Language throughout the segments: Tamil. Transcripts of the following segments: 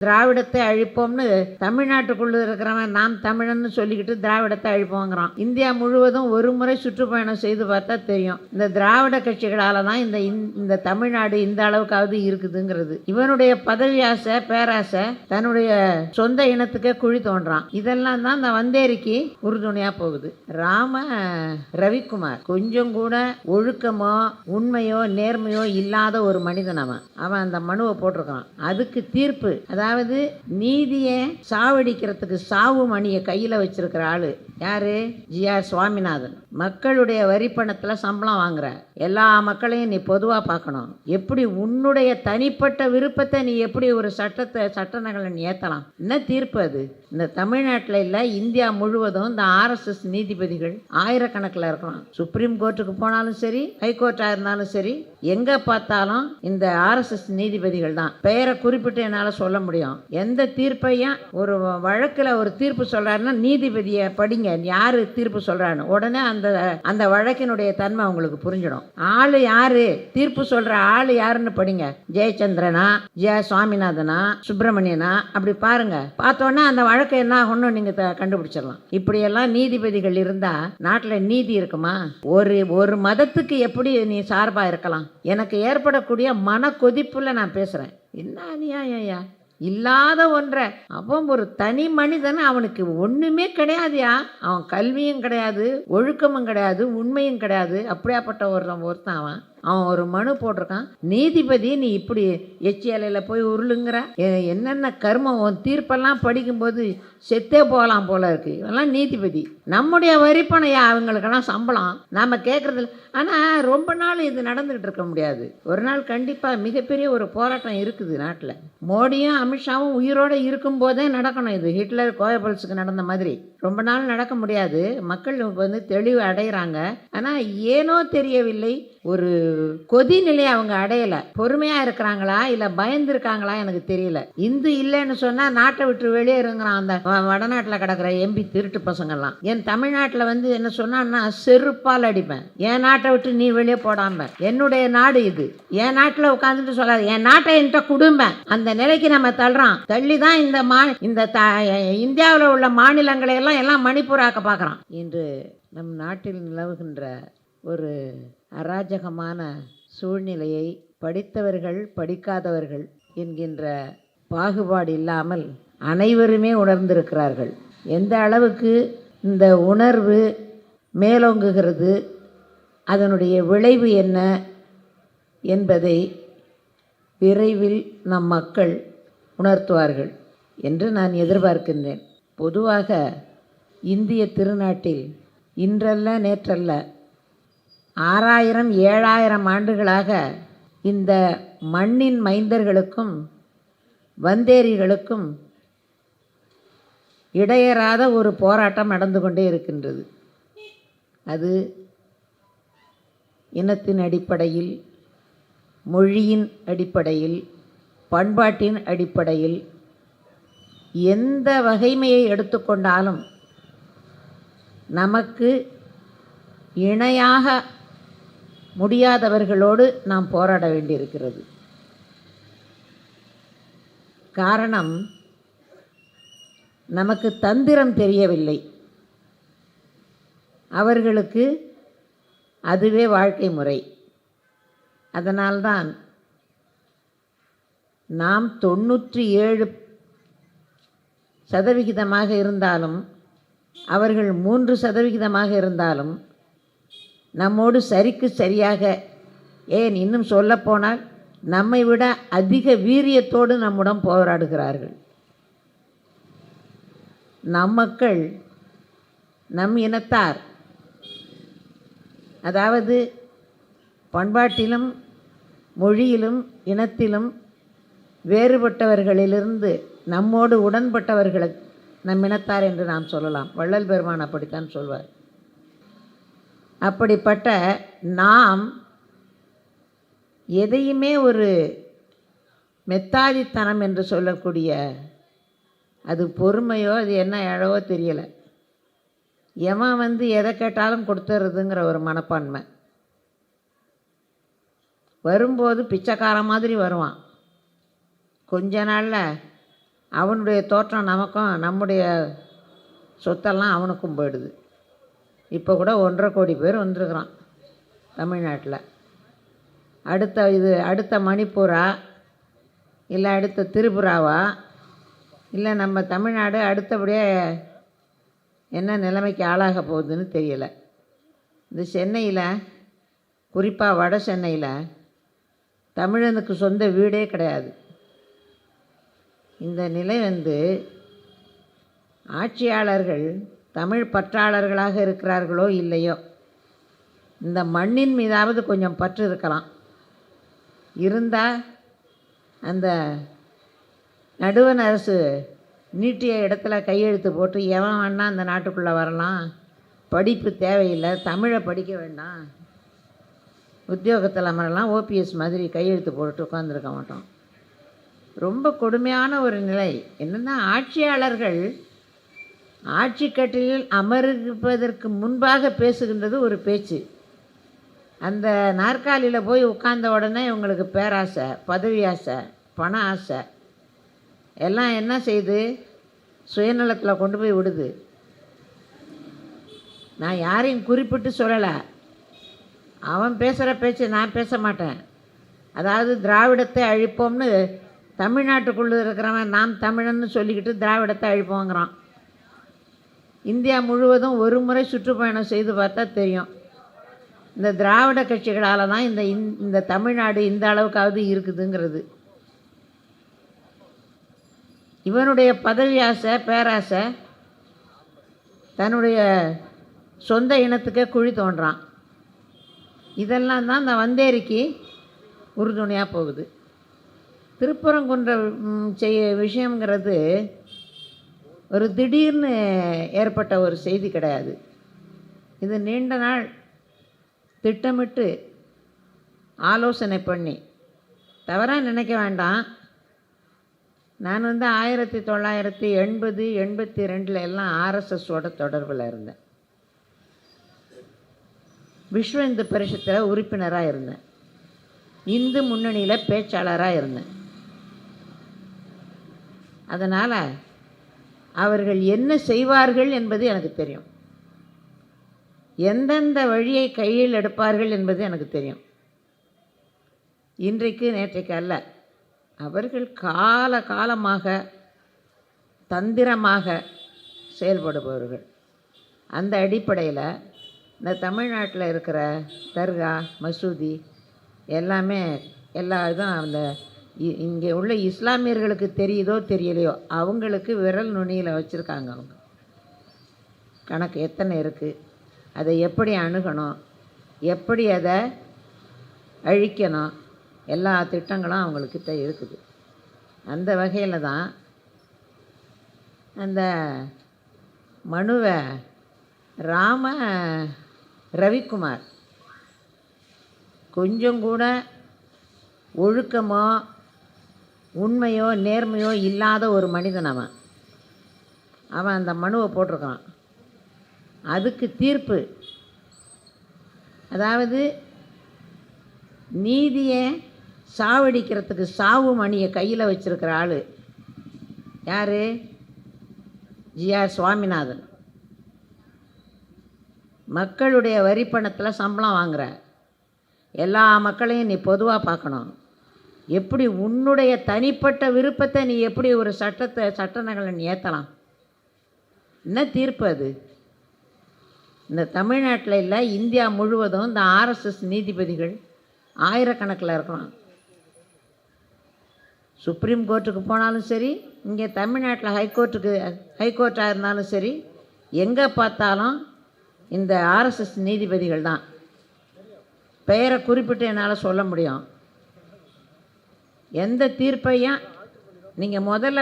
திராவிடத்தை அழிப்போம்னு தமிழ்நாட்டுக்குள்ள இருக்கிறவன் நாம் தமிழன்னு சொல்லிக்கிட்டு திராவிடத்தை அழிப்போங்கிறான். இந்தியா முழுவதும் ஒரு முறை சுற்றுப்பயணம் செய்து பார்த்தா தெரியும், இந்த திராவிட கட்சிகளால் தான் இந்த தமிழ்நாடு இந்த அளவுக்காவது இருக்குதுங்கிறது. இவனுடைய பதவி ஆசை, பேராசை, தன்னுடைய சொந்த இனத்துக்கே குழி தோன்றான். இதெல்லாம் தான் இந்த வந்தேரிக்கு உறுதுணையா போகுது. ரவிக்குமார் கொஞ்சம் கூட ஒழுக்கமோ உண்மையோ நேர்மையோ இல்லாத ஒரு மனிதன். அவன் அந்த மனுவை போட்டிருக்கான். அதுக்கு தீர்ப்பு, அதாவது நீதியை சாவடிக்கிறதுக்கு சாவு மணியை கையில் வச்சிருக்கிற ஆளு யாரு? ஜி.ஆர். சுவாமிநாதன். மக்களுடைய வரி பணத்தில் சம்பளம் வாங்குற எல்லா மக்களையும் நீ பொதுவாக பார்க்கணும். எப்படி உன்னுடைய தனிப்பட்ட விருப்பத்தை நீ எப்படி ஒரு சட்ட நகலை நீ ஏற்றலாம்? என்ன தீர்ப்பு அது? இந்த தமிழ்நாட்டில் இல்லை, இந்தியா முழுவதும் இந்த RSS நீதிபதிகள் ஆயிரக்கணக்கில் இருக்கலாம். சுப்ரீம் கோர்ட்டுக்கு போனாலும் சரி, ஹைகோர்ட்டாக இருந்தாலும் சரி, எங்கே பார்த்தாலும் இந்த RSS நீதிபதிகள் தான். பெயரை குறிப்பிட்டு என்னால் சொல்ல முடியும். எந்த தீர்ப்பையும் ஒரு வழக்கில் ஒரு தீர்ப்பு சொல்கிறாருன்னா நீதிபதியை படிங்க, யார் தீர்ப்பு சொல்கிறான்னு. உடனே அந்த வழக்கினுடைய தன்மை உங்களுக்கு புரிஞ்சிடும். ஆள் யாரு, தீர்ப்பு சொல்கிற ஆள் யாருன்னு படிங்க. ஜெயச்சந்திரனா, ஜி.ஆர். சுவாமிநாதனா, சுப்பிரமணியனா, அப்படி பாருங்க. பார்த்தோன்னா அந்த வழக்கு என்ன ஆகும்னு நீங்கள் கண்டுபிடிச்சிடலாம். இப்படியெல்லாம் நீதிபதிகள் இருந்தால் நாட்டில் நீதி இருக்குமா? ஒரு மதத்துக்கு எப்படி நீ சார்பாக இருக்கலாம்? எனக்கு ஏற்படக்கூடிய மன கொதிப்புல நான் பேசுகிறேன். என்ன அநியாயம்! இல்லாத ஒன்றை அவன் ஒரு தனி மனிதன், அவனுக்கு ஒன்றுமே கிடையாதுயா. அவன் கல்வியும் கிடையாது, ஒழுக்கமும் கிடையாது, உண்மையும் கிடையாது. அப்படியாப்பட்ட ஒருத்தன் அவன் ஒரு மனு போட்டிருக்கான். நீதிபதி நீ இப்படி எச்சியலையில் போய் உருளுங்கிற என்னென்ன கர்மம்! உன் தீர்ப்பெல்லாம் படிக்கும்போது செத்தே போகலாம் போல இருக்கு. இதெல்லாம் நீதிபதி. நம்முடைய வரிப்பணையா அவங்களுக்கெல்லாம் சம்பளம் நாம் கேட்குறதில்ல. ஆனால் ரொம்ப நாள் இது நடந்துக்கிட்டு இருக்க முடியாது. ஒரு நாள் கண்டிப்பாக மிகப்பெரிய ஒரு போராட்டம் இருக்குது நாட்டில். மோடியும் அமித்ஷாவும் உயிரோடு இருக்கும்போதே நடக்கணும். இது ஹிட்லர் கோயபல்ஸுக்கு நடந்த மாதிரி ரொம்ப நாள் நடக்க முடியாது. மக்கள் தெளிவு அடைகிறாங்க. ஆனால் ஏனோ தெரியவில்லை, ஒரு கொதி நிலையை அவங்க அடையலை. பொறுமையாக இருக்கிறாங்களா இல்லை பயந்துருக்காங்களா எனக்கு தெரியல. இந்து இல்லைன்னு சொன்னால் நாட்டை விட்டு வெளியே இருங்கிறான் அந்த வடநாட்டில் கிடக்கிற எம்பி திருட்டு பசங்கள்லாம். என் தமிழ்நாட்டில் என்ன சொன்னான்னா செருப்பால் அடிப்பேன். என் நாட்டை விட்டு நீ வெளியே போடாம, என்னுடைய நாடு இது, என் நாட்டில் உட்காந்துட்டு சொல்லாது, என் நாட்டை என்கிட்ட குடும்பம். அந்த நிலைக்கு நம்ம தள்ளுறான். தள்ளி தான் இந்த இந்தியாவில் உள்ள மாநிலங்களை எல்லாம் மணிப்பூராக்க பார்க்குறான். இன்று நம் நாட்டில் நிலவுகின்ற ஒரு அராஜகமான சூழ்நிலையை படித்தவர்கள் படிக்காதவர்கள் என்கின்ற பாகுபாடு இல்லாமல் அனைவருமே உணர்ந்திருக்கிறார்கள். எந்த அளவுக்கு இந்த உணர்வு மேலோங்குகிறது, அதனுடைய விளைவு என்ன என்பதை விரைவில் நம் மக்கள் உணர்த்துவார்கள் என்று நான் எதிர்பார்க்கின்றேன். பொதுவாக இந்திய திருநாட்டில் இன்றல்ல நேற்றல்ல 6000 7000 ஆண்டுகளாக இந்த மண்ணின் மைந்தர்களுக்கும் வந்தேரிகளுக்கும் இடையறாத ஒரு போராட்டம் நடந்து கொண்டே இருக்கின்றது. அது இனத்தின் அடிப்படையில், மொழியின் அடிப்படையில், பண்பாட்டின் அடிப்படையில் எந்த வகைமையை எடுத்துக்கொண்டாலும் நமக்கு இணையாக முடியாதவர்களோடு நாம் போராட வேண்டியிருக்கிறது. காரணம், நமக்கு தந்திரம் தெரியவில்லை, அவர்களுக்கு அதுவே வாழ்க்கை முறை. அதனால்தான் நாம் 97% இருந்தாலும், அவர்கள் 3% இருந்தாலும் நம்மோடு சரிக்கு சரியாக, ஏன் இன்னும் சொல்லப்போனால் நம்மை விட அதிக வீரியத்தோடு நம்முடன் போராடுகிறார்கள். நம் மக்கள், நம் இனத்தார், அதாவது பண்பாட்டிலும் மொழியிலும் இனத்திலும் வேறுபட்டவர்களிலிருந்து நம்மோடு உடன்பட்டவர்களை நம் இனத்தார் என்று நாம் சொல்லலாம். வள்ளல் பெருமான் அப்படித்தான் சொல்வார். அப்படிப்பட்ட நாம் எதையுமே ஒரு மெத்தாதித்தனம் என்று சொல்லக்கூடிய, அது பொறுமையோ அது என்ன அழவோ தெரியலை, எவன் எதை கேட்டாலும் கொடுத்துறதுங்கிற ஒரு மனப்பான்மை. வரும்போது பிச்சைக்கார மாதிரி வருவான், கொஞ்ச நாளில் அவனுடைய தோற்றம் நமக்கும், நம்முடைய சொத்தெல்லாம் அவனுக்கும் போயிடுது. இப்போ கூட 1.5 கோடி பேர் வந்திருக்கிறான் தமிழ்நாட்டில். அடுத்த மணிப்பூரா, இல்லை அடுத்த திரிபுராவா, இல்லை நம்ம தமிழ்நாடு அடுத்தபடியாக என்ன நிலைமைக்கு ஆளாக போகுதுன்னு தெரியலை. இந்த சென்னையில், குறிப்பாக வட சென்னையில் தமிழனுக்கு சொந்த வீடே கிடையாது. இந்த நிலை ஆட்சியாளர்கள் தமிழ் பற்றாளர்களாக இருக்கிறார்களோ இல்லையோ, இந்த மண்ணின் மீதாவது கொஞ்சம் பற்று இருக்கலாம். இருந்தால் அந்த நடுவண் அரசு நீட்டிய இடத்துல கையெழுத்து போட்டு எவன் வேணா அந்த நாட்டுக்குள்ளே வரலாம், படிப்பு தேவையில்லை, தமிழை படிக்க வேண்டாம், உத்தியோகத்தில் அமரலாம், ஓபிஎஸ் மாதிரி கையெழுத்து போட்டு உட்காந்துருக்க மாட்டோம். ரொம்ப கொடுமையான ஒரு நிலை என்னென்னா, ஆட்சியாளர்கள் ஆட்சி கட்டிலில் அமர்ப்பதற்கு முன்பாக பேசுகின்றது ஒரு பேச்சு. அந்த நாற்காலியில் போய் உட்கார்ந்த உடனே இவங்களுக்கு பேராசை, பதவி ஆசை, பண ஆசை எல்லாம் என்ன செய்து சுயநலத்தில் கொண்டு போய் விடுது. நான் யாரையும் குறிப்பிட்டு சொல்லலை, அவன் பேசுகிற பேச்சு நான் பேச மாட்டேன். அதாவது திராவிடத்தை அழிப்போம்னு தமிழ்நாட்டுக்குள்ளே இருக்கிறவன் நாம் தமிழன்னு சொல்லிக்கிட்டு திராவிடத்தை அழிப்போங்கிறான். இந்தியா முழுவதும் ஒரு முறை சுற்றுப்பயணம் செய்து பார்த்தா தெரியும், இந்த திராவிட கட்சிகளால் தான் இந்த தமிழ்நாடு இந்த அளவுக்காவது இருக்குதுங்கிறது. இவனுடைய பதவி ஆசை, பேராசை, தன்னுடைய சொந்த இனத்துக்கே குழி தோன்றான். இதெல்லாம் தான் இந்த வந்தேரிக்கு உறுதுணையாக போகுது. திருப்பரங்குன்ற விஷயங்கிறது ஒரு திடீர்னு ஏற்பட்ட ஒரு செய்தி கிடையாது. இது நீண்ட நாள் திட்டமிட்டு ஆலோசனை பண்ணி, தவறாக நினைக்க வேண்டாம். நான் 1980-82 எல்லாம் ஆர்எஸ்எஸோட தொடர்பில் இருந்தேன். விஸ்வ இந்து பரிஷத்தில் உறுப்பினராக இருந்தேன். இந்து முன்னணியில் பேச்சாளராக இருந்தேன். அதனால் அவர்கள் என்ன செய்வார்கள் என்பது எனக்கு தெரியும், எந்தெந்த வழியை கையில் எடுப்பார்கள் என்பது எனக்கு தெரியும். இன்றைக்கு நேற்றைக்கு அல்ல, அவர்கள் காலமாக தந்திரமாக செயல்படுபவர்கள். அந்த அடிப்படையில் இந்த தமிழ்நாட்டில் இருக்கிற தர்கா, மசூதி எல்லாமே எல்லா இதுவும் அந்த இங்கே உள்ள இஸ்லாமியர்களுக்கு தெரியுதோ தெரியலையோ அவங்களுக்கு விரல் நுனியில் வச்சுருக்காங்க. அவங்க கணக்கு எத்தனை இருக்குது, அதை எப்படி அணுகணும், எப்படி அதை அழிக்கணும், எல்லா திட்டங்களும் அவங்கக்கிட்ட இருக்குது. அந்த வகையில் தான் அந்த மனுவை ரவிக்குமார் கொஞ்சம் கூட ஒழுக்கமோ உண்மையோ நேர்மையோ இல்லாத ஒரு மனிதன் அவன் அந்த மனுவை போட்டிருக்கான். அதுக்கு தீர்ப்பு, அதாவது நீதியை சாவடிக்கிறதுக்கு சாவு மணியை கையில் வச்சுருக்கிற ஆள் யார்? ஜிஆர் சுவாமிநாதன். மக்களுடைய வரிப்பணத்தில் சம்பளம் வாங்குற, எல்லா மக்களையும் நீ பொதுவாக பார்க்கணும். எப்படி உன்னுடைய தனிப்பட்ட விருப்பத்தை நீ எப்படி ஒரு சட்ட நகலை நீ ஏற்றலாம்? என்ன தீர்ப்பு அது? இந்த தமிழ்நாட்டில் இல்லை, இந்தியா முழுவதும் இந்த ஆர்எஸ்எஸ் நீதிபதிகள் ஆயிரக்கணக்கில் இருக்கலாம். சுப்ரீம் கோர்ட்டுக்கு போனாலும் சரி, இங்கே தமிழ்நாட்டில் ஹைகோர்ட்டாக இருந்தாலும் சரி, எங்கே பார்த்தாலும் இந்த ஆர்எஸ்எஸ் நீதிபதிகள் தான். பெயரை குறிப்பிட்டு என்னால் சொல்ல முடியும். எந்த தீர்ப்பையும் நீங்கள் முதல்ல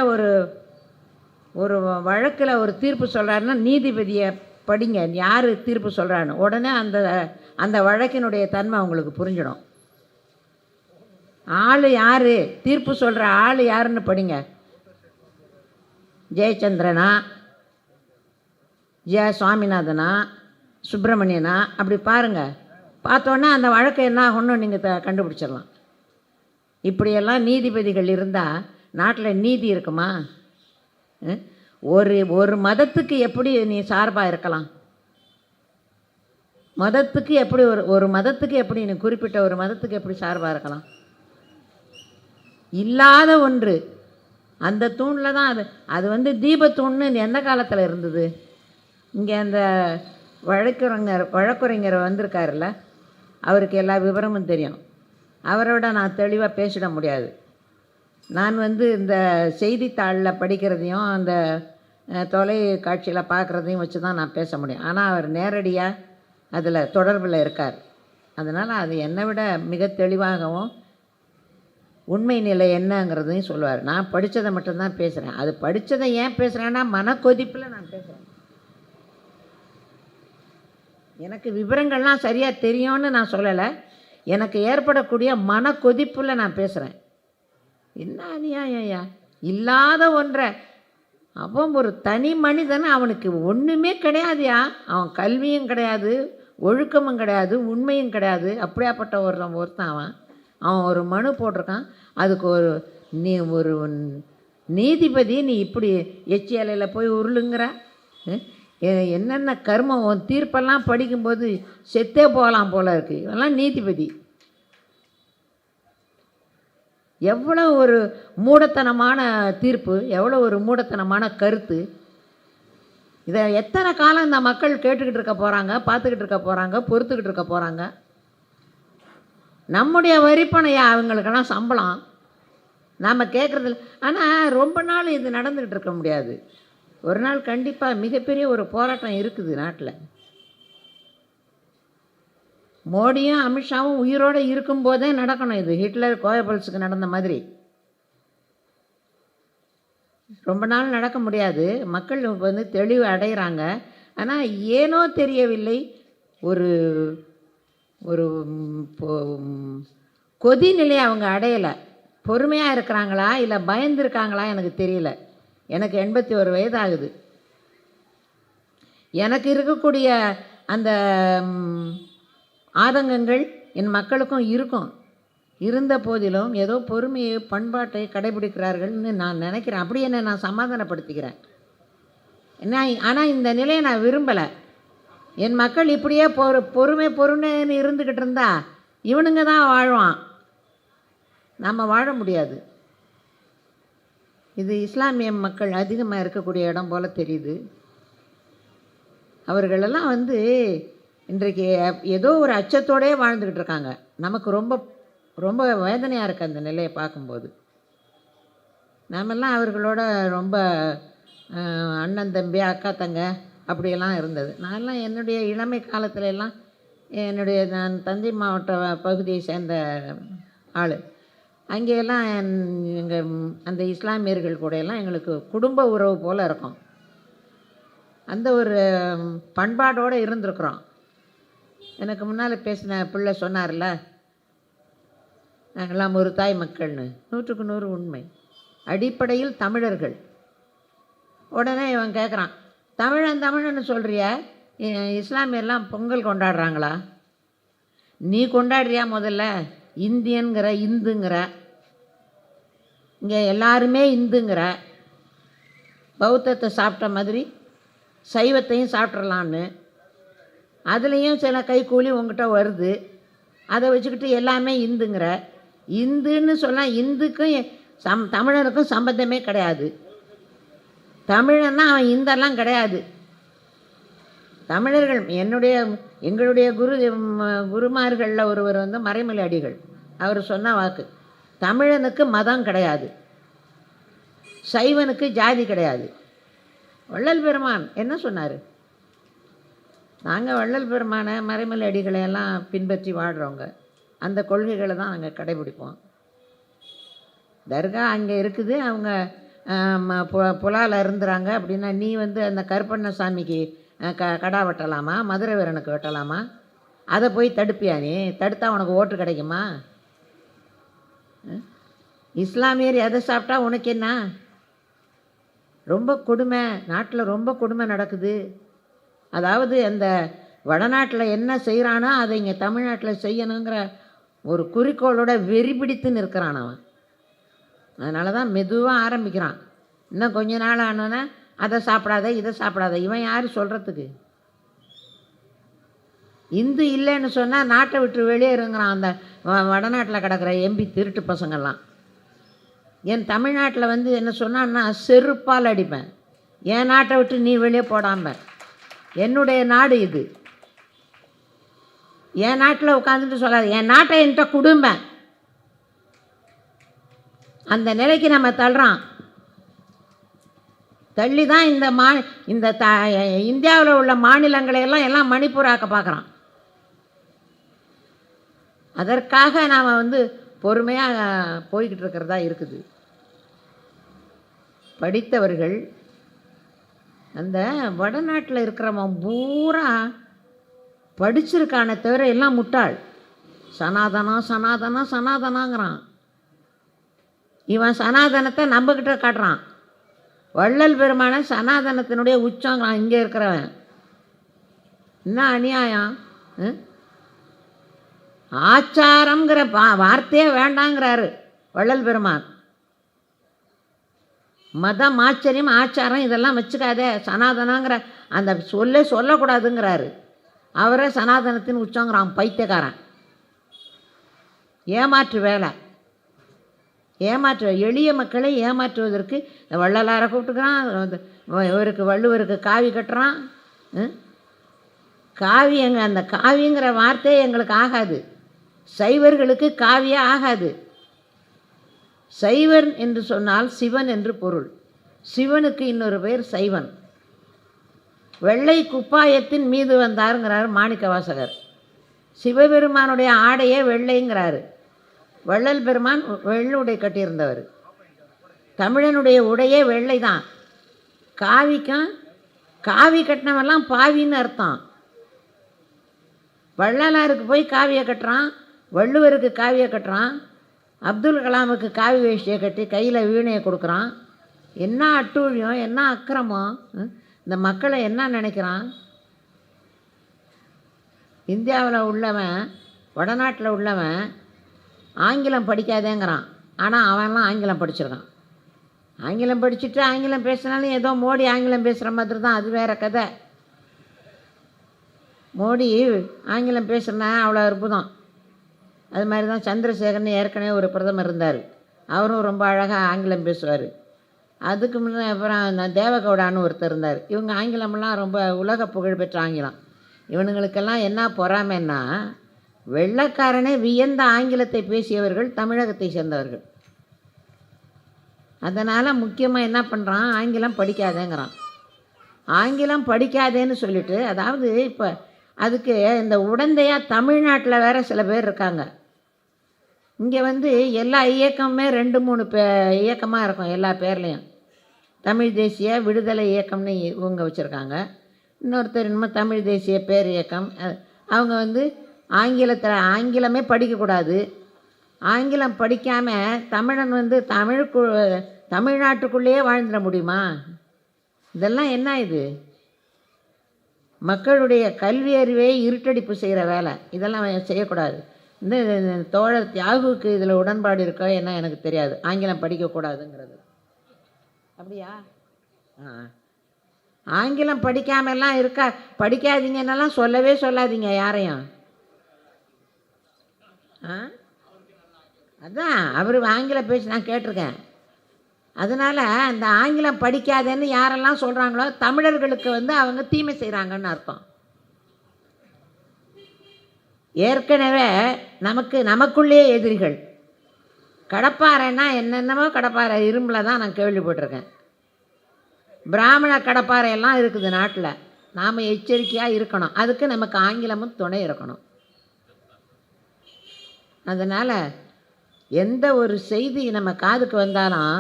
ஒரு வழக்கில் ஒரு தீர்ப்பு சொல்கிறாருன்னா நீதிபதியை படிங்க, யார் தீர்ப்பு சொல்கிறான்னு. உடனே அந்த வழக்கினுடைய தன்மை உங்களுக்கு புரிஞ்சிடும். ஆள் யார், தீர்ப்பு சொல்கிற ஆள் யாருன்னு படிங்க. ஜெயச்சந்திரனா, சுவாமிநாதனா, சுப்பிரமணியனா, அப்படி பாருங்கள். பார்த்தோன்னா அந்த வழக்கு என்ன ஆகணும்னு நீங்கள் கண்டுபிடிச்சிடலாம். இப்படியெல்லாம் நீதிபதிகள் இருந்தால் நாட்டில் நீதி இருக்குமா? ஒரு ஒரு மதத்துக்கு எப்படி நீ சார்பாக இருக்கலாம்? மதத்துக்கு எப்படி ஒரு மதத்துக்கு எப்படி நீ குறிப்பிட்ட ஒரு மதத்துக்கு எப்படி சார்பாக இருக்கலாம்? இல்லாத ஒன்று. அந்த தூணில் தான் அது வந்து தீபத்தூண்னு எந்த காலத்தில் இருந்தது? இங்கே அந்த வழக்குரைஞர் வந்திருக்காருல்ல, அவருக்கு எல்லா விவரமும் தெரியும். அவரோட நான் தெளிவாக பேசிட முடியாது. நான் வந்து இந்த செய்தித்தாளில் படிக்கிறதையும் அந்த தொலைக்காட்சியில் பார்க்குறதையும் வச்சு தான் நான் பேச முடியும். ஆனால் அவர் நேரடியாக அதில் தொடர்பில் இருக்கார். அதனால் அது என்னை விட மிக தெளிவாகவும் உண்மை நிலை என்னங்கிறதையும் சொல்லுவார். நான் படித்ததை மட்டும்தான் பேசுகிறேன். அது படித்ததை ஏன் பேசுகிறேன்னா மனக்கொதிப்பில் நான் பேசுகிறேன். எனக்கு விவரங்கள்லாம் சரியாக தெரியும்னு நான் சொல்லலை. எனக்கு ஏற்படக்கூடிய மனக்கொதிப்பில் நான் பேசுகிறேன். என்ன அநியாயம்யா! இல்லாத ஒன்றை அவன் ஒரு தனி மனிதன், அவனுக்கு ஒன்றுமே கிடையாதுயா. அவன் கல்வியும் கிடையாது, ஒழுக்கமும் கிடையாது, உண்மையும் கிடையாது. அப்படியாப்பட்ட ஒருத்தன் அவன் ஒரு மனு போட்டிருக்கான். அதுக்கு ஒரு நீதிபதி நீ இப்படி எச்சி இலையில் போய் உருளுங்கிற என்னென்ன கர்மம்! உன் தீர்ப்பெல்லாம் படிக்கும்போது செத்தே போகலாம் போல இருக்குது. இதெல்லாம் நீதிபதி. எவ்வளோ ஒரு மூடத்தனமான தீர்ப்பு, எவ்வளோ ஒரு மூடத்தனமான கருத்து! இதை எத்தனை காலம் இந்த மக்கள் கேட்டுக்கிட்டு இருக்க போகிறாங்க, பார்த்துக்கிட்டு இருக்க போகிறாங்க, பொறுத்துக்கிட்டு இருக்க போகிறாங்க? நம்முடைய வரிப்பணையா அவங்களுக்கெல்லாம் சம்பளம் நாம் கேட்குறதில்ல. ஆனால் ரொம்ப நாள் இது நடந்துக்கிட்டு இருக்க முடியாது. ஒரு நாள் கண்டிப்பாக மிகப்பெரிய ஒரு போராட்டம் இருக்குது நாட்டில். மோடியும் அமித்ஷாவும் உயிரோடு இருக்கும்போதே நடக்கணும் இது. ஹிட்லர் கோயபல்ஸுக்கு நடந்த மாதிரி ரொம்ப நாள் நடக்க முடியாது. மக்கள் வந்து தெளிவு அடைகிறாங்க. ஆனால் ஏனோ தெரியவில்லை, ஒரு ஒரு கொதிநிலையை அவங்க அடையலை. பொறுமையாக இருக்கிறாங்களா இல்லை பயந்துருக்காங்களா எனக்கு தெரியல. எனக்கு 81 வயது ஆகுது. எனக்கு இருக்கக்கூடிய அந்த ஆதங்கங்கள் என் மக்களுக்கும் இருக்கும். இருந்த போதிலும் ஏதோ பொறுமையை பண்பாட்டை கடைபிடிக்கிறார்கள்னு நான் நினைக்கிறேன். அப்படி என்ன நான் சமாதானப்படுத்திக்கிறேன். என்ன ஆனால் இந்த நிலையை நான் விரும்பலை. என் மக்கள் இப்படியே பொறுமைன்னு இருந்துக்கிட்டு இருந்தா இவனுங்க தான் வாழ்வான், நம்ம வாழ முடியாது. இது இஸ்லாமிய மக்கள் அதிகமாக இருக்கக்கூடிய இடம் போல் தெரியுது. அவர்களெல்லாம் வந்து இன்றைக்கு ஏதோ ஒரு அச்சத்தோடே வாழ்ந்துக்கிட்டு இருக்காங்க. நமக்கு ரொம்ப ரொம்ப வேதனையாக இருக்குது அந்த நிலையை பார்க்கும்போது. நாமெல்லாம் அவர்களோட ரொம்ப அண்ணன் தம்பி அக்கா தங்க அப்படியெல்லாம் இருந்தது. நான்லாம் என்னுடைய இளமை காலத்துல எல்லாம் நான் தஞ்சை மாவட்ட பகுதியை சேர்ந்த ஆள். அங்கேயெல்லாம் எங்கள் அந்த இஸ்லாமியர்கள் கூடையெல்லாம் எங்களுக்கு குடும்ப உறவு போல் இருக்கும். அந்த ஒரு பண்பாடோடு இருந்திருக்கிறோம். எனக்கு முன்னால் பேசின பிள்ளை சொன்னார்ல, நாங்கள்லாம் ஒரு தாய் மக்கள்னு. 100க்கு 100 உண்மை. அடிப்படையில் தமிழர்கள். உடனே இவன் கேட்குறான், தமிழன்னு சொல்கிறிய, இஸ்லாமியர்லாம் பொங்கல் கொண்டாடுறாங்களா? நீ கொண்டாடுறியா? முதல்ல இந்தியன்கிற, இந்துங்கிற, இங்கே எல்லாருமே இந்துங்கிற, பௌத்தத்தை சாப்பிட்ட மாதிரி சைவத்தையும் சாப்பிட்றலான்னு, அதுலேயும் சில கைக்கூலி உங்ககிட்ட வருது. அதை வச்சுக்கிட்டு எல்லாமே இந்துங்கிற. இந்துன்னு சொன்னால் இந்துக்கும் தமிழனுக்கும் சம்பந்தமே கிடையாது. தமிழன்னா அவன் இந்தெல்லாம் கிடையாது. தமிழர்கள் எங்களுடைய குருமார்களில் ஒருவர் வந்து மறைமலை அடிகள். அவர் சொன்ன வாக்கு, தமிழனுக்கு மதம் கிடையாது, சைவனுக்கு ஜாதி கிடையாது. வள்ளல் பெருமான் என்ன சொன்னார்? நாங்கள் வள்ளல் பெருமான மறைமலை அடிகளை எல்லாம் பின்பற்றி வாழ்கிறவங்க. அந்த கொள்கைகளை தான் நாங்கள் கடைபிடிப்போம். தர்கா அங்கே இருக்குது, அவங்க புலால் இருந்துறாங்க அப்படின்னா நீ வந்து அந்த கருப்பண்ணசாமிக்கு கடா வெட்டலாமா, மதுரை வீரனுக்கு வெட்டலாமா? அதை போய் தடுப்பியா? நீ தடுத்தா உனக்கு ஓட்டு கிடைக்குமா? இஸ்லாமியர் எதை சாப்பிட்டா உனக்கு என்ன? ரொம்ப கொடுமை, நாட்டில் ரொம்ப கொடுமை நடக்குது. அதாவது அந்த வடநாட்டில் என்ன செய்கிறானோ அதை இங்கே தமிழ்நாட்டில் செய்யணுங்கிற ஒரு குறிக்கோளோட வெறி பிடித்து நிற்கிறான் அவன். அதனால தான் மெதுவாக ஆரம்பிக்கிறான். இன்னும் கொஞ்ச நாள் ஆனோன்னா அதை சாப்பிடாத இதை சாப்பிடாத. இவன் யார் சொல்கிறதுக்கு? இந்து இல்லைன்னு சொன்னால் நாட்டை விட்டு வெளியே இருங்கிறான் அந்த வடநாட்டில் கிடக்கிற எம்பி திருட்டு பசங்கள்லாம். என் தமிழ்நாட்டில் வந்து என்ன சொன்னான்னா செருப்பால் அடிப்பேன். என் நாட்டை விட்டு நீ வெளியே போடாமல், என்னுடைய நாடு இது, என் நாட்டில் உட்காந்துட்டு சொல்லாது என் நாட்டை என்கிட்ட குடும்பேன். அந்த நிலைக்கு நம்ம தள்ளுறான். தள்ளி தான் இந்த இந்தியாவில் உள்ள மாநிலங்களை எல்லாம் மணிப்பூராக்க பார்க்குறான். அதற்காக நாம் வந்து பொறுமையாக போய்கிட்டு இருக்கிறதா இருக்குது. படித்தவர்கள் அந்த வடநாட்டில் இருக்கிறவன் பூரா படிச்சிருக்கானே தவிர எல்லாம் முட்டாள். சனாதனம் சனாதனம் சனாதனங்கிறான். இவன் சனாதனத்தை நம்மக்கிட்ட காட்டுறான். வள்ளல் பெருமான சனாதனத்தினுடைய உச்சங்கிறான் இங்கே இருக்கிறவன். என்ன அநியாயம்! ஆச்சாரங்கிற வார்த்தையே வேண்டாங்கிறாரு வள்ளல் பெருமான். மதம் ஆச்சரியம் ஆச்சாரம் இதெல்லாம் வச்சுக்காதே, சனாதனங்கிற அந்த சொல்லக்கூடாதுங்கிறாரு. அவரே சனாதனத்தின் உச்சங்கிறான். பைத்தியக்காரன். ஏமாற்று வேலை, எளிய மக்களை ஏமாற்றுவதற்கு வள்ளலாரை கூப்பிட்டுக்கிறான். இவருக்கு வள்ளுவருக்கு காவி கட்டுறான். காவி அந்த காவிங்கிற வார்த்தையே எங்களுக்கு ஆகாது. சைவர்களுக்கு காவியே ஆகாது. சைவன் என்று சொன்னால் சிவன் என்று பொருள். சிவனுக்கு இன்னொரு பேர் சைவன். வெள்ளை குப்பாயத்தின் மீது வந்தாருங்கிறார் மாணிக்க வாசகர். சிவபெருமானுடைய ஆடையே வெள்ளைங்கிறாரு. வள்ளல் பெருமான் வெள்ளுடை கட்டியிருந்தவர். தமிழனுடைய உடையே வெள்ளை தான். காவிக்கும் காவி கட்டினவெல்லாம் பாவின்னு அர்த்தம். வள்ளலாருக்கு போய் காவியை கட்டுறான், வள்ளுவருக்கு காவியை கட்டுறான், அப்துல் கலாமுக்கு காவி வேஷ்டியை கட்டி கையில் வீணையை கொடுக்குறான். என்ன அட்டூழியம், என்ன அக்கிரமம்! இந்த மக்களை என்ன நினைக்கிறான்? இந்தியாவில் உள்ளவன், வடநாட்டில் உள்ளவன் ஆங்கிலம் படிக்காதேங்கிறான். ஆனால் அவன்லாம் ஆங்கிலம் படிச்சிருக்கான். ஆங்கிலம் படிச்சுட்டு ஆங்கிலம் பேசினாலும் ஏதோ மோடி ஆங்கிலம் பேசுகிற மாதிரி தான், அது வேறு கதை. மோடி ஆங்கிலம் பேசுகிறனா அவ்வளோ அற்புதம். அது மாதிரி தான் சந்திரசேகரன் ஏற்கனவே ஒரு பிரதமர் இருந்தார். அவரும் ரொம்ப அழகாக ஆங்கிலம் பேசுவார். அதுக்கு முன்னே அப்புறம் தேவகவுடான்னு ஒருத்தர் இருந்தார். இவங்க ஆங்கிலமெல்லாம் ரொம்ப உலக புகழ்பெற்ற ஆங்கிலம். இவனுங்களுக்கெல்லாம் என்ன பொறாமைன்னா, வெள்ளைக்காரனே வியந்த ஆங்கிலத்தை பேசியவர்கள் தமிழகத்தை சேர்ந்தவர்கள். அதனால் முக்கியமாக என்ன பண்ணுறான், ஆங்கிலம் படிக்காதேங்கிறான். ஆங்கிலம் படிக்காதேன்னு சொல்லிவிட்டு, அதாவது இப்போ அதுக்கு இந்த உடந்தையாக தமிழ்நாட்டில் வேறு சில பேர் இருக்காங்க. இங்கே வந்து எல்லா இயக்கமுமே 2-3 இயக்கமாக இருக்கும். எல்லா பேர்லேயும் தமிழ் தேசிய விடுதலை இயக்கம்னு இவங்க வச்சுருக்காங்க. இன்னொருத்தர் இன்னும் தமிழ் தேசிய பேர் இயக்கம். அவங்க வந்து ஆங்கிலமே படிக்கக்கூடாது. ஆங்கிலம் படிக்காமல் தமிழன் வந்து தமிழ்நாட்டுக்குள்ளேயே வாழ்ந்துட முடியுமா? இதெல்லாம் என்ன இது? மக்களுடைய கல்வி அறிவை இருட்டடிப்பு செய்கிற வேலை. இதெல்லாம் செய்யக்கூடாது. இந்த தோழர் தியாகுவுக்கு இதில் உடன்பாடு இருக்கோ என்ன எனக்கு தெரியாது, ஆங்கிலம் படிக்கக்கூடாதுங்கிறது. அப்படியா? ஆங்கிலம் படிக்காமலாம் இருக்கா? படிக்காதீங்கன்னெல்லாம் சொல்லவே சொல்லாதீங்க யாரையும். அதான் அவர் ஆங்கிலம் பேசி நான் கேட்டிருக்கேன். அதனால் அந்த ஆங்கிலம் படிக்காதேன்னு யாரெல்லாம் சொல்கிறாங்களோ தமிழர்களுக்கு வந்து அவங்க தீமை செய்கிறாங்கன்னு அர்த்தம். ஏற்கனவே நமக்குள்ளேயே எதிரிகள். கடப்பாறைன்னா என்னென்னமோ கடப்பாறை, இரும்பில் தான் நான் கேள்விப்பட்டிருக்கேன். பிராமண கடப்பாறையெல்லாம் இருக்குது நாட்டில். நாம் எச்சரிக்கையாக இருக்கணும். அதுக்கு நமக்கு ஆங்கிலமும் துணை இருக்கணும். அதனால் எந்த ஒரு செய்தி நம்ம காதுக்கு வந்தாலும்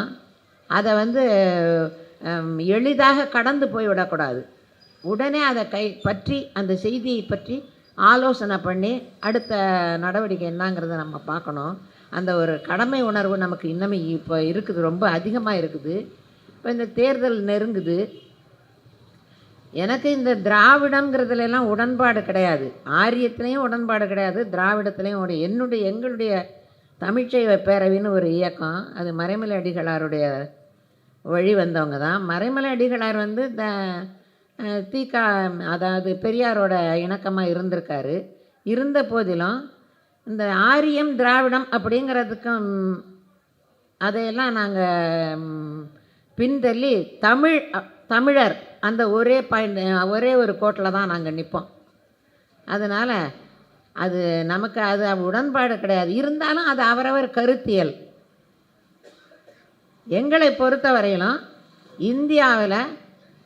அதை வந்து எளிதாக கடந்து போய்விடக்கூடாது. உடனே அதை பற்றி அந்த செய்தியை பற்றி ஆலோசனை பண்ணி அடுத்த நடவடிக்கை என்னங்கிறத நம்ம பார்க்கணும். அந்த ஒரு கடமை உணர்வு நமக்கு இன்னமே இப்போ இருக்குது, ரொம்ப அதிகமாக இருக்குது. இப்போ இந்த தேர்தல் நெருங்குது. எனக்கு இந்த திராவிடங்கிறதுலாம் உடன்பாடு கிடையாது. ஆரியத்துலேயும் உடன்பாடு கிடையாது, திராவிடத்துலேயும். எங்களுடைய தமிழ்ச்சைவ பேரவைன்னு ஒரு இயக்கம், அது மறைமலை அடிகளாருடைய வழி வந்தவங்க தான். மறைமலை அடிகளார் வந்து தீகா, அதாவது பெரியாரோட இணக்கமாக இருந்திருக்காரு. இருந்த போதிலும் இந்த ஆரியம் திராவிடம் அப்படிங்கிறதுக்கும் அதையெல்லாம் நாங்கள் பின்தள்ளி தமிழர் அந்த ஒரே ஒரு கோட்டில் தான் நாங்கள் நிற்போம். அதனால் அது நமக்கு அது உடன்பாடு கிடையாது. இருந்தாலும் அது அவரவர் கருத்தியல். எங்களை பொறுத்த வரையிலும் இந்தியாவில்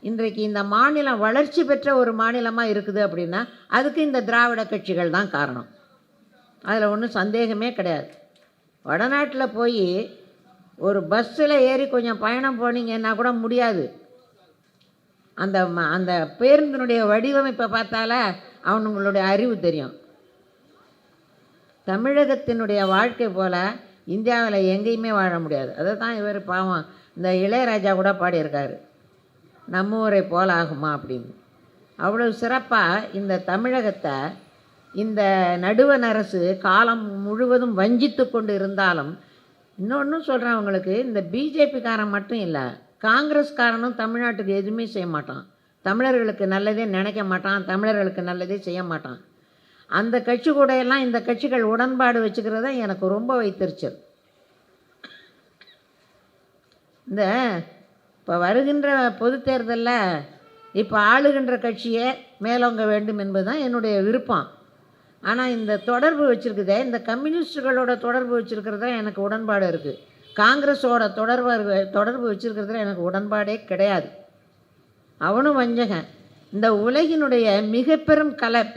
இன்றைக்கு இந்த மாநிலம் வளர்ச்சி பெற்ற ஒரு மாநிலமாக இருக்குது அப்படின்னா அதுக்கு இந்த திராவிட கட்சிகள் தான் காரணம். அதில் ஒன்றும் சந்தேகமே கிடையாது. வடநாட்டில் போய் ஒரு பஸ்ஸில் ஏறி கொஞ்சம் பயணம் போனீங்கன்னா கூட முடியாது. அந்த பேருந்தினுடைய வடிவமைப்பை பார்த்தால அவனுங்களுடைய அறிவு தெரியும். தமிழகத்தினுடைய வாழ்க்கை போல் இந்தியாவில் எங்கேயுமே வாழ முடியாது. அதை தான் இவர் பாவம் இந்த இளையராஜா கூட பாடியிருக்காரு, நம்ம ஊரை போல் ஆகுமா அப்படின்னு. அவ்வளோ சிறப்பாக இந்த தமிழகத்தை இந்த நடுவண் அரசு காலம் முழுவதும் வஞ்சித்து கொண்டு இருந்தாலும், இன்னொன்று சொல்கிறேன் உங்களுக்கு, இந்த பிஜேபிக்காரன் மட்டும் இல்லை, காங்கிரஸ்காரனும் தமிழ்நாட்டுக்கு எதுவுமே செய்ய மாட்டான். தமிழர்களுக்கு நல்லதே நினைக்க மாட்டான், தமிழர்களுக்கு நல்லதே செய்ய மாட்டான். அந்த கட்சி கூட எல்லாம் இந்த கட்சிகள் உடன்பாடு வச்சுக்கிறத எனக்கு ரொம்ப வைத்திருச்சல். இந்த இப்போ வருகின்ற பொது தேர்தலில் இப்போ ஆளுகின்ற கட்சியே மேலோங்க வேண்டும் என்பது தான் என்னுடைய விருப்பம். ஆனால் இந்த தொடர்பு வச்சுருக்குதே, இந்த கம்யூனிஸ்டுகளோட தொடர்பு வச்சுருக்கிறதுல எனக்கு உடன்பாடு இருக்குது. காங்கிரஸோட தொடர்பு வச்சுருக்கிறதுல எனக்கு உடன்பாடே கிடையாது. அவனும் வஞ்சகன். இந்த உலகினுடைய மிக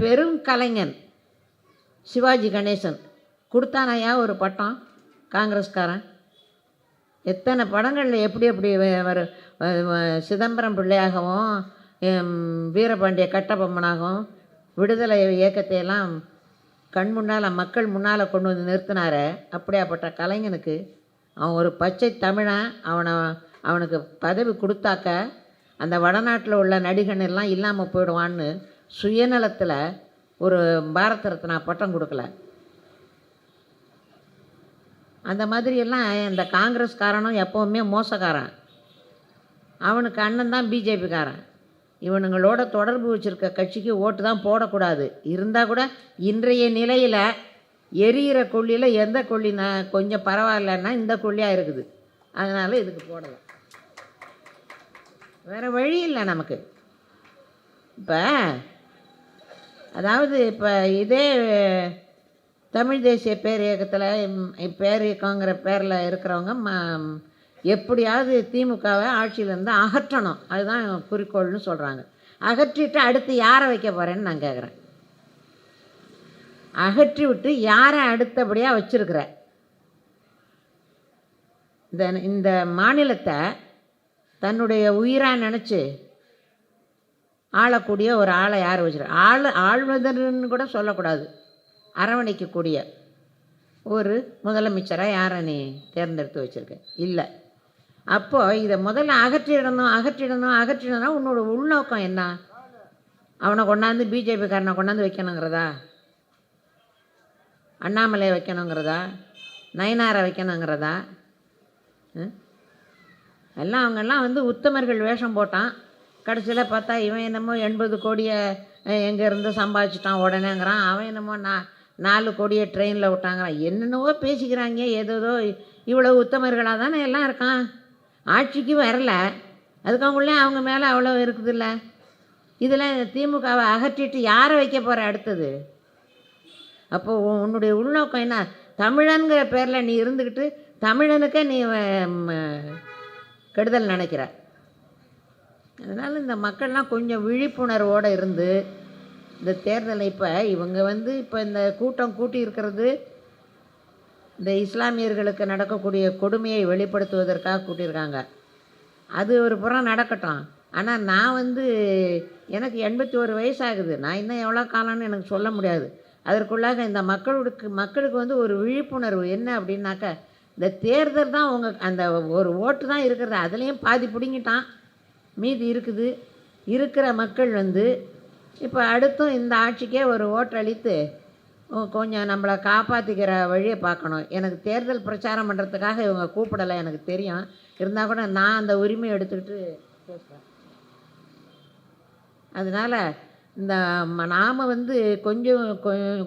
பெரும் கலைஞன் சிவாஜி கணேசன் கொடுத்தானையா ஒரு பட்டம் காங்கிரஸ்காரன். எத்தனை படங்களில் எப்படி சிதம்பரம் பிள்ளையாகவும் வீரபாண்டிய கட்டபொம்மனாகவும் விடுதலை இயக்கத்தையெல்லாம் கண் முன்னால் மக்கள் முன்னால் கொண்டு வந்து நிறுத்தினார. அப்படியாப்பட்ட கலைஞனுக்கு அவன் ஒரு பச்சை தமிழன், அவனுக்கு பதவி கொடுத்தாக்க அந்த வடநாட்டில் உள்ள நடிகன் எல்லாம் இல்லாமல் போயிடுவான்னு சுயநலத்தில் ஒரு பாரத ரத்னா பட்டம் கொடுக்கல. அந்த மாதிரியெல்லாம் இந்த காங்கிரஸ்காரனும் எப்போவுமே மோசக்காரன். அவனுக்கு அண்ணன் தான் பிஜேபிக்காரன். இவனுங்களோட தொடர்பு வச்சுருக்க கட்சிக்கு ஓட்டு தான் போடக்கூடாது. இருந்தால் கூட இன்றைய நிலையில் எரியிற கொல்லியில் எந்த கொல்லி கொஞ்சம் பரவாயில்லன்னா இந்த கொல்லியாக இருக்குது, அதனால் இதுக்கு போடலாம். வேறு வழி இல்லை நமக்கு. இப்போ அதாவது இப்போ இதே தமிழ் தேசிய பேரியக்கங்கிற பேரில் இருக்கிறவங்க எப்படியாவது திமுகவை ஆட்சியிலேருந்து அகற்றணும், அதுதான் குறிக்கோள்னு சொல்கிறாங்க. அகற்றிட்டு அடுத்து யாரை வைக்க போகிறேன்னு நான் கேட்குறேன். அகற்றி விட்டு யாரை அடுத்தபடியாக வச்சுருக்கிற இந்த மாநிலத்தை தன்னுடைய உயிராக நினச்சி ஆளக்கூடிய ஒரு ஆளை யார் வச்சுருக்க, ஆள்வதன்னு கூட சொல்லக்கூடாது, அரவணைக்கக்கூடிய ஒரு முதலமைச்சராக யாரை நீ தேர்ந்தெடுத்து வச்சுருக்க? இல்லை. அப்போது இதை முதல்ல அகற்றிடணும். உன்னோட உள்நோக்கம் என்ன? அவனை கொண்டாந்து பிஜேபிக்காரனை கொண்டாந்து வைக்கணுங்கிறதா, அண்ணாமலையை வைக்கணுங்கிறதா, நயனாரை வைக்கணுங்கிறதா? எல்லாம் அவங்கெல்லாம் உத்தமர்கள் வேஷம் போட்டான். கடைசியில் பார்த்தா இவன் என்னமோ 80 கோடியை எங்கேருந்து சம்பாதிச்சிட்டான் உடனேங்கிறான். அவன் என்னமோ 4 கோடியை ட்ரெயினில் விட்டாங்கிறான். என்னென்னவோ பேசிக்கிறாங்க. ஏதோ இவ்வளோ உத்தமர்களாக தானே எல்லாம் இருக்கான். ஆட்சிக்கு வரல, அதுக்கு அவங்களே அவங்க மேலே அவ்வளோ இருக்குதுல்ல. இதில் திமுகவை அகற்றிட்டு யாரை வைக்க போகிற அடுத்தது? அப்போது உன்னுடைய உள்நோக்கம் என்ன? தமிழன்கிற பேரில் நீ இருந்துக்கிட்டு தமிழனுக்கே நீ கெடுதல் நினைக்கிற. அதனால் இந்த மக்கள்லாம் கொஞ்சம் விழிப்புணர்வோடு இருந்து இந்த தேர்தலை இவங்க இப்போ இந்த கூட்டம் கூட்டி இருக்கிறது இந்த இஸ்லாமியர்களுக்கு நடக்கக்கூடிய கொடுமையை வெளிப்படுத்துவதற்காக கூட்டியிருக்காங்க. அது ஒரு புறம் நடக்கட்டும். ஆனால் நான் எனக்கு 81 வயசாகுது. நான் இன்னும் எவ்வளோ காலம்னு எனக்கு சொல்ல முடியாது. அதற்குள்ளாக இந்த மக்களுக்கு ஒரு விழிப்புணர்வு என்ன அப்படின்னாக்கா, இந்த தேர்தல் தான் அந்த ஒரு ஓட்டு தான் இருக்கிறது. அதுலேயும் பாதி பிடுங்கிட்டான், மீதி இருக்குது. இருக்கிற மக்கள் இப்போ அடுத்தும் இந்த ஆட்சிக்கே ஒரு ஓட்டு அளித்து கொஞ்சம் நம்மளை காப்பாற்றிக்கிற வழியை பார்க்கணும். எனக்கு தேர்தல் பிரச்சாரம் பண்ணுறதுக்காக இவங்க கூப்பிடலை, எனக்கு தெரியும். இருந்தால் கூட நான் அந்த உரிமையை எடுத்துக்கிட்டு பேசுகிறேன். அதனால் இந்த நாம் வந்து கொஞ்சம்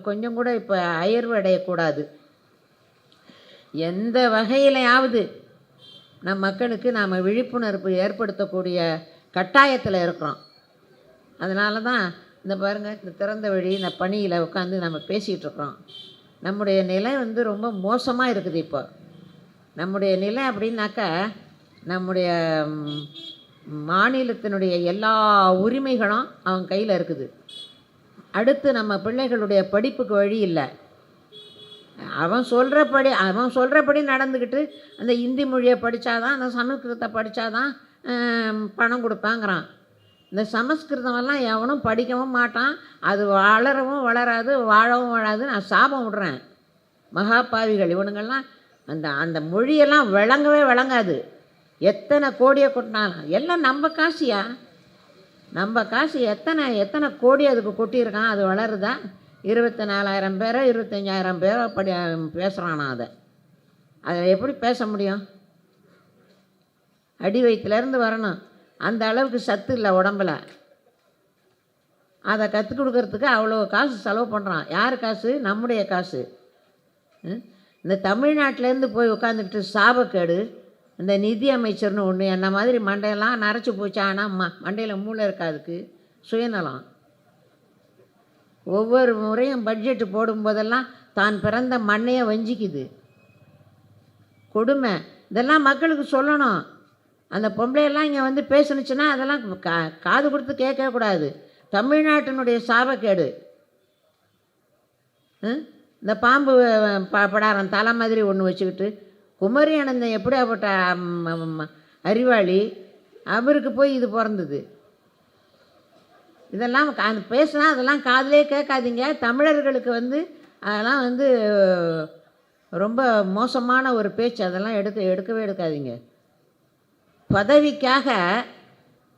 கொஞ்சம் கூட இப்போ அயர்வு அடையக்கூடாது. எந்த வகையிலையாவது நம் மக்களுக்கு நாம் விழிப்புணர்வு ஏற்படுத்தக்கூடிய கட்டாயத்தில் இருக்கிறோம். அதனால தான் இந்த பாருங்கள், இந்த திறந்த வழி இந்த பணியில் உட்காந்து நம்ம பேசிகிட்டு இருக்கிறோம். நம்முடைய நிலை வந்து ரொம்ப மோசமாக இருக்குது. இப்போ நம்முடைய நிலை அப்படின்னாக்கா, நம்முடைய மாநிலத்தினுடைய எல்லா உரிமைகளும் அவன் கையில் இருக்குது. அடுத்து நம்ம பிள்ளைகளுடைய படிப்புக்கு வழி இல்லை. அவன் சொல்கிறபடி நடந்துக்கிட்டு அந்த ஹிந்தி மொழியை படித்தாதான், அந்த சமஸ்கிருதத்தை படித்தாதான் பணம் கொடுப்பாங்கிறான். இந்த சமஸ்கிருதமெல்லாம் எவனும் படிக்கவும் மாட்டான், அது வளரவும் வளராது, வாழவும் வாழாது. நான் சாபம் விடுறேன். மகாபாவிகள் இவனுங்கள்லாம் அந்த அந்த மொழியெல்லாம் விளங்கவே விளங்காது. எத்தனை கோடியை கொட்டினாலும் எல்லாம் நம்ம காசியா, நம்ம காசு எத்தனை கோடி அதுக்கு கொட்டியிருக்கான். அது வளருதா? 24,000 பேரோ 25,000 பேரோ பேசுகிறானா? அதை எப்படி பேச முடியும்? அடி வயிற்றுலேருந்து வரணும். அந்த அளவுக்கு சத்து இல்லை உடம்பில். அதை கற்றுக் கொடுக்கறதுக்கு அவ்வளோ காசு செலவு பண்ணுறான். யார் காசு? நம்முடைய காசு. இந்த தமிழ்நாட்டிலேருந்து போய் உட்காந்துக்கிட்டு சாபக்கேடு. இந்த நிதி அமைச்சர்னு ஒன்று என்ன மாதிரி மண்டையெல்லாம் நரைச்சி போச்சு. ஆனால் மண்டையில் மூளை இருக்காதுக்கு, சுயநலம். ஒவ்வொரு முறையும் பட்ஜெட்டு போடும்போதெல்லாம் தான் பிறந்த மண்ணையை வஞ்சிக்குது. கொடுமை. இதெல்லாம் மக்களுக்கு சொல்லணும். அந்த பொம்பளையெல்லாம் இங்கே வந்து பேசுனுச்சுன்னா அதெல்லாம் காது கொடுத்து கேட்கக்கூடாது. தமிழ்நாட்டினுடைய சாபக்கேடு. இந்த பாம்பு படாரம் தலை மாதிரி ஒன்று வச்சுக்கிட்டு குமரி அனந்தன் எப்படியாப்பட்ட அறிவாளி, அவருக்கு போய் இது பிறந்தது. இதெல்லாம் பேசுனா அதெல்லாம் காதிலே கேட்காதீங்க. தமிழர்களுக்கு வந்து அதெல்லாம் வந்து ரொம்ப மோசமான ஒரு பேச்சு. அதெல்லாம் எடுக்கவே எடுக்காதீங்க. பதவிக்காக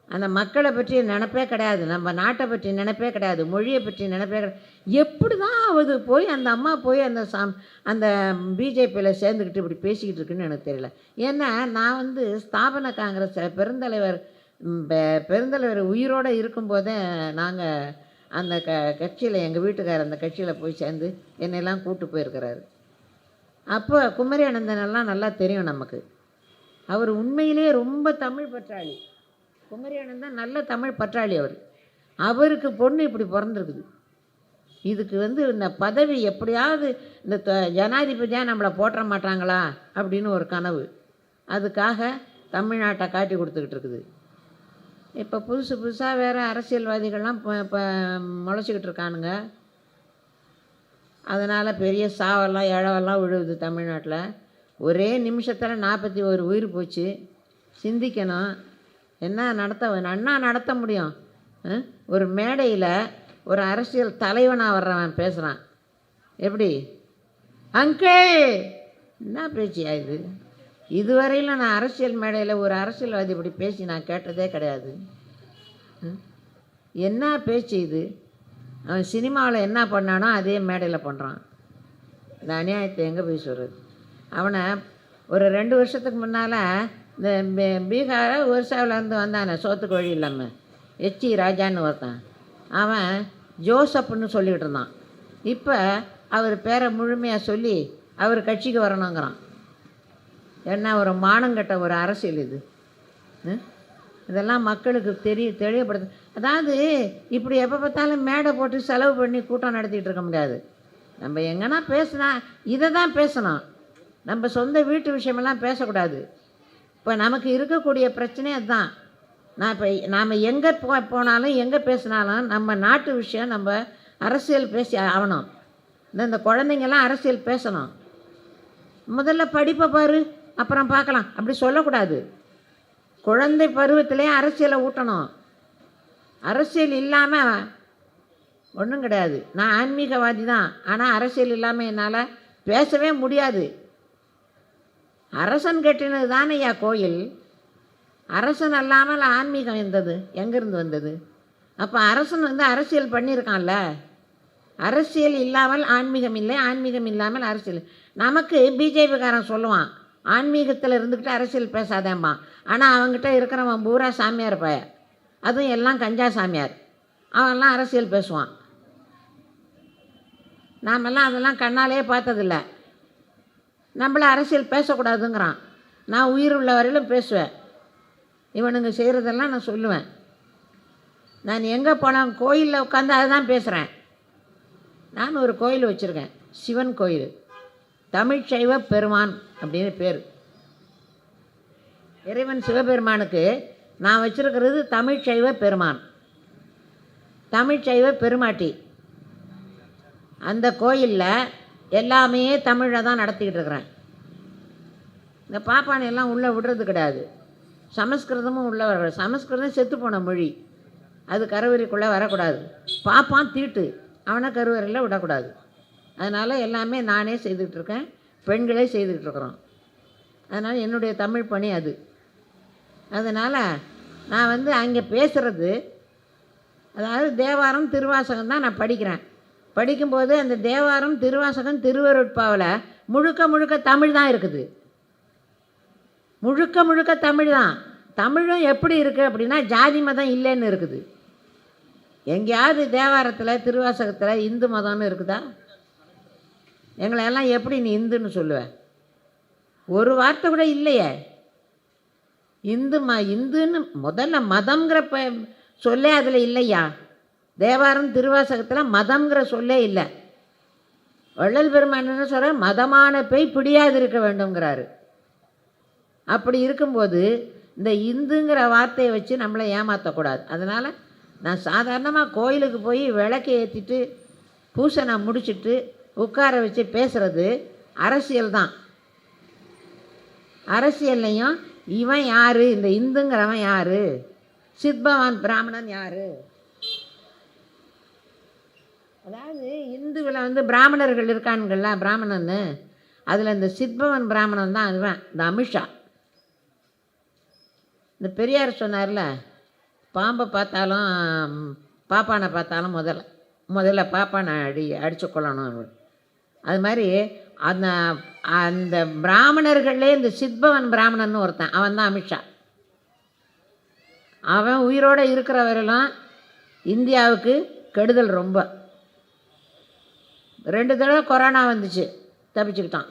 அந்த மக்களை பற்றி நினைப்பே கிடையாது, நம்ம நாட்டை பற்றி நினைப்பே கிடையாது, மொழியை பற்றி நினைப்பே கிடையாது. எப்படி தான் அது போய் அந்த அம்மா போய் அந்த பிஜேபியில் சேர்ந்துக்கிட்டு இப்படி பேசிக்கிட்டு இருக்குன்னு எனக்கு தெரியல. ஏன்னா நான் வந்து ஸ்தாபன காங்கிரஸ் பெருந்தலைவர் உயிரோடு இருக்கும்போதே நாங்கள் அந்த கட்சியில், எங்கள் வீட்டுக்காரர் அந்த கட்சியில் போய் சேர்ந்து என்னெல்லாம் கூப்பிட்டு போயிருக்கிறாரு. அப்போ குமரி அனந்தனெல்லாம் நல்லா தெரியும் நமக்கு. அவர் உண்மையிலேயே ரொம்ப தமிழ் பற்றாளி. குமரி அனந்தன் நல்ல தமிழ் பற்றாளி. அவருக்கு பொண்ணு இப்படி பிறந்திருக்குது. இதுக்கு வந்து இந்த பதவி எப்படியாவது இந்த ஜனாதிபதியாக நம்மளை போட்ட மாட்டாங்களா அப்படின்னு ஒரு கனவு. அதுக்காக தமிழ்நாட்டை காட்டி கொடுத்துக்கிட்டு இருக்குது. இப்போ புதுசாக வேறு அரசியல்வாதிகள்லாம் இப்போ முளைச்சிக்கிட்டு இருக்கானுங்க. அதனால் பெரிய சாவெல்லாம் இழவெல்லாம் விழுவுது தமிழ்நாட்டில். ஒரே நிமிஷத்தில் 41 உயிர் போச்சு. சிந்திக்கணும். என்ன நடத்த முடியும்? ஒரு மேடையில் ஒரு அரசியல் தலைவனாக வர்றவன் பேசுகிறான். எப்படி அங்கிள்? என்ன பேச்சியா இது? இதுவரையில் நான் அரசியல் மேடையில் ஒரு அரசியல்வாதி இப்படி பேசி நான் கேட்டதே கிடையாது. என்ன பேச்சு இது? அவன் சினிமாவில் என்ன பண்ணானோ அதே மேடையில் பண்ணுறான். இந்த அநியாயத்தை எங்கே போய் சொல்கிறது? அவனை ஒரு 2 வருஷத்துக்கு முன்னால் இந்த பீகார ஒரிசாவிலேருந்து வந்தானே சோத்துக்கு வழி இல்லாமல், எச்சி ராஜான்னு ஒருத்தான். அவன் ஜோசப்னு சொல்லிக்கிட்டு இருந்தான். இப்போ அவர் பேரை முழுமையாக சொல்லி அவர் கட்சிக்கு வரணுங்கிறான். என்ன ஒரு மானங்கட்ட ஒரு அரசியல் இது? இதெல்லாம் மக்களுக்கு தெளிவுபடுத்து. அதாவது இப்படி எப்போ பார்த்தாலும் மேடை போட்டு செலவு பண்ணி கூட்டம் நடத்திட்டு இருக்க முடியாது. நம்ம எங்கன்னா பேசுனா இதை தான் பேசணும். நம்ம சொந்த வீட்டு விஷயமெல்லாம் பேசக்கூடாது. இப்போ நமக்கு இருக்கக்கூடிய பிரச்சனை அதுதான். நாம் எங்கே போனாலும் எங்கே பேசினாலும் நம்ம நாட்டு விஷயம், நம்ம அரசியல் பேசி ஆகணும். இந்த குழந்தைங்கள்லாம் அரசியல் பேசணும். முதல்ல படிப்பை பாரு, அப்புறம் பார்க்கலாம் அப்படி சொல்லக்கூடாது. குழந்தை பருவத்திலே அரசியலை ஊட்டணும். அரசியல் இல்லாமல் ஒன்றும் கிடையாது. நான் ஆன்மீகவாதி தான், ஆனால் அரசியல் இல்லாமல் என்னால் பேசவே முடியாது. அரசன் கட்டினது தானே ஐயா கோயில். அரசன் அல்லாமல் ஆன்மீகம் எங்கேருந்து வந்தது? அப்போ அரசன் வந்து அரசியல் பண்ணியிருக்கான்ல, அரசியல் இல்லாமல் ஆன்மீகம் இல்லை, ஆன்மீகம் இல்லாமல் அரசியல். நமக்கு பிஜேபிக்காரன் சொல்லுவான் ஆன்மீகத்தில் இருந்துக்கிட்டு அரசியல் பேசாதேம்பான். ஆனால் அவங்ககிட்ட இருக்கிறவன் பூரா சாமியார் பய, அதுவும் எல்லாம் கஞ்சா சாமியார். அவன்லாம் அரசியல் பேசுவான். நாமெல்லாம் அதெல்லாம் கண்ணாலே பார்த்ததில்ல. நம்மள அரசியல் பேசக்கூடாதுங்கிறான். நான் உயிர் உள்ள வரையிலும் பேசுவேன். இவனுங்க செய்கிறதெல்லாம் நான் சொல்லுவேன். நான் எங்கே போனேன் கோயிலில் உட்காந்து அதை தான் பேசுகிறேன். நான் ஒரு கோயில் வச்சுருக்கேன், சிவன் கோயில், தமிழ்ச்சைவ பெருமான் அப்படின்னு பேர். இறைவன் சிவபெருமானுக்கு நான் வச்சுருக்கிறது தமிழ்ச்சைவ பெருமான், தமிழ்ச்சைவ பெருமாட்டி. அந்த கோயிலில் எல்லாமே தமிழில் தான் நடத்திக்கிட்டு இருக்கிறேன். இந்த பாப்பானை எல்லாம் உள்ளே விடுறது கிடையாது. சமஸ்கிருதமும் உள்ளே வரக்கூடாது. சமஸ்கிருதம் செத்து போன மொழி, அது கருவறைக்குள்ளே வரக்கூடாது. பாப்பான் தீட்டு, அவனை கருவறையில் விடக்கூடாது. அதனால் எல்லாமே நானே செய்துக்கிட்டுருக்கேன், பெண்களே செய்துக்கிட்டு இருக்கிறோம். அதனால் என்னுடைய தமிழ் பணி அது. அதனால் நான் வந்து அங்கே பேசுகிறது, அதாவது தேவாரம் திருவாசகம் தான் நான் படிக்கிறேன். படிக்கும்போது அந்த தேவாரம் திருவாசகம் திருவருட்பாவில் முழுக்க முழுக்க தமிழ் தான் இருக்குது. முழுக்க முழுக்க தமிழ் தான். தமிழும் எப்படி இருக்குது அப்படின்னா ஜாதி மதம் இல்லைன்னு இருக்குது. எங்கேயாவது தேவாரத்தில் திருவாசகத்தில் இந்து மதம்னு இருக்குதா? எங்களை எல்லாம் எப்படி நீ இந்துன்னு சொல்லுவேன்? ஒரு வார்த்தை கூட இல்லையே. இந்துன்னு முதல்ல மதம்ங்கிற சொல்லே அதில் இல்லையா? தேவாரம் திருவாசகத்தில் மதம்ங்கிற சொல்லே இல்லை. வள்ளல் பெருமான் என்ன சொல்கிற, மதமான பேய் பிடியாது இருக்க வேண்டும்ங்கிறாரு. அப்படி இருக்கும்போது இந்த இந்துங்கிற வார்த்தையை வச்சு நம்மளை ஏமாற்றக்கூடாது. அதனால் நான் சாதாரணமாக கோயிலுக்கு போய் விளக்கை ஏற்றிட்டு பூசை முடிச்சுட்டு உட்கார வச்சு பேசுகிறது அரசியல் தான். அரசியல்லையும் இவன் யார், இந்த இந்துங்கிறவன் யார், சித்பவான் பிராமணன் யார்? அதாவது இந்துவில் வந்து பிராமணர்கள் இருக்கானுங்கள்ல, பிராமணன்னு, அதில் இந்த சித்பவன் பிராமணன் தான் அதுவன், இந்த அமித்ஷா. இந்த பெரியார் சொன்னார்ல, பாம்பை பார்த்தாலும் பாப்பானை பார்த்தாலும் முதல்ல பாப்பானை அடித்து கொள்ளணும். அது மாதிரி அந்த அந்த பிராமணர்களே இந்த சித்பவன் பிராமணன் ஒருத்தன், அவன் தான் அமித்ஷா. அவன் உயிரோடு இருக்கிற வரையிலும் இந்தியாவுக்கு கெடுதல் ரொம்ப. 2 தடவை கொரோனா வந்துச்சு, தப்பிச்சுக்கிட்டான்.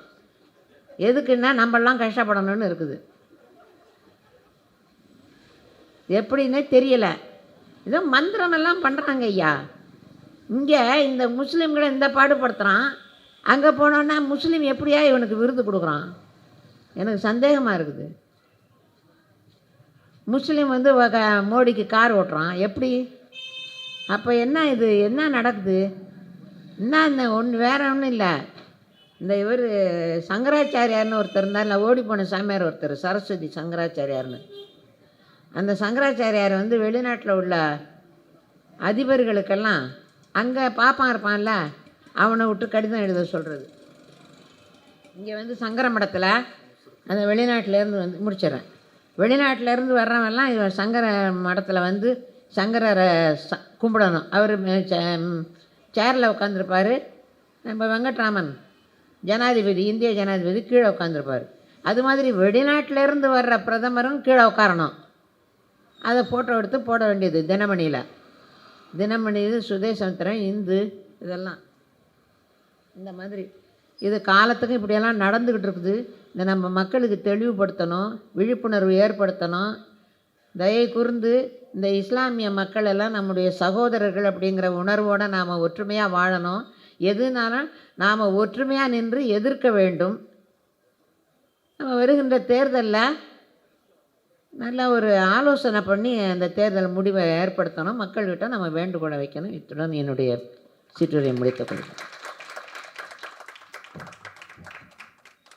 எதுக்குன்னா நம்மளாம் கஷ்டப்படணும்னு இருக்குது. எப்படின்னே தெரியலை. ஏதோ மந்திரமெல்லாம் பண்ணுறாங்க ஐயா. இங்கே இந்த முஸ்லீம்களை இந்த பாடுபடுத்துகிறான், அங்கே போனோன்னா முஸ்லீம் எப்படியா இவனுக்கு விருது கொடுக்குறான்? எனக்கு சந்தேகமாக இருக்குது. முஸ்லீம் வந்து மோடிக்கு கார் ஓட்டுறான் எப்படி? அப்போ என்ன இது, என்ன நடக்குது? என்ன இந்த வேறு ஒன்றும் இல்லை. இந்த இவர் சங்கராச்சாரியார்னு ஒருத்தர் இருந்தார்ல, ஓடி போன சாமியார் ஒருத்தர், சரஸ்வதி சங்கராச்சாரியார்னு. அந்த சங்கராச்சாரியார் வந்து வெளிநாட்டில் உள்ள அதிபர்களுக்கெல்லாம் அங்கே பாப்பான் இருப்பான்ல, அவனை விட்டு கடிதம் எழுத சொல்கிறது. இங்கே வந்து சங்கர மடத்தில் அந்த வெளிநாட்டிலேருந்து வந்து முடிச்சிடறேன். வெளிநாட்டிலேருந்து வர்றவெல்லாம் இவன் சங்கர மடத்தில் வந்து சங்கரரை கும்பிடணும். அவர் சேரில் உட்காந்துருப்பார். நம்ம வெங்கட்ராமன் ஜனாதிபதி, இந்திய ஜனாதிபதி கீழே உட்காந்துருப்பார். அது மாதிரி வெளிநாட்டிலேருந்து வர்ற பிரதமரும் கீழே உட்காரணும். அதை ஃபோட்டோ எடுத்து போட வேண்டியது தினமணியில். தினமணி, இது சுதேசமித்திரன், இந்து, இதெல்லாம் இந்த மாதிரி. இது காலத்துக்கு இப்படியெல்லாம் நடந்துக்கிட்டு இருக்குது. இதை நம்ம மக்களுக்கு தெளிவுபடுத்தணும், விழிப்புணர்வு ஏற்படுத்தணும். தயை கூர்ந்து இந்த இஸ்லாமிய மக்கள் எல்லாம் நம்முடைய சகோதரர்கள் அப்படிங்கிற உணர்வோடு நாம் ஒற்றுமையாக வாழணும். எதுனாலும் நாம் ஒற்றுமையாக நின்று எதிர்க்க வேண்டும். நம்ம வருகின்ற தேர்தலில் நல்ல ஒரு ஆலோசனை பண்ணி அந்த தேர்தல் முடிவை ஏற்படுத்தணும். மக்கள்கிட்ட நம்ம வேண்டுகோளை வைக்கணும். இத்துடன் என்னுடைய சிற்றுரையை முடித்துக் கொள்கிறேன்.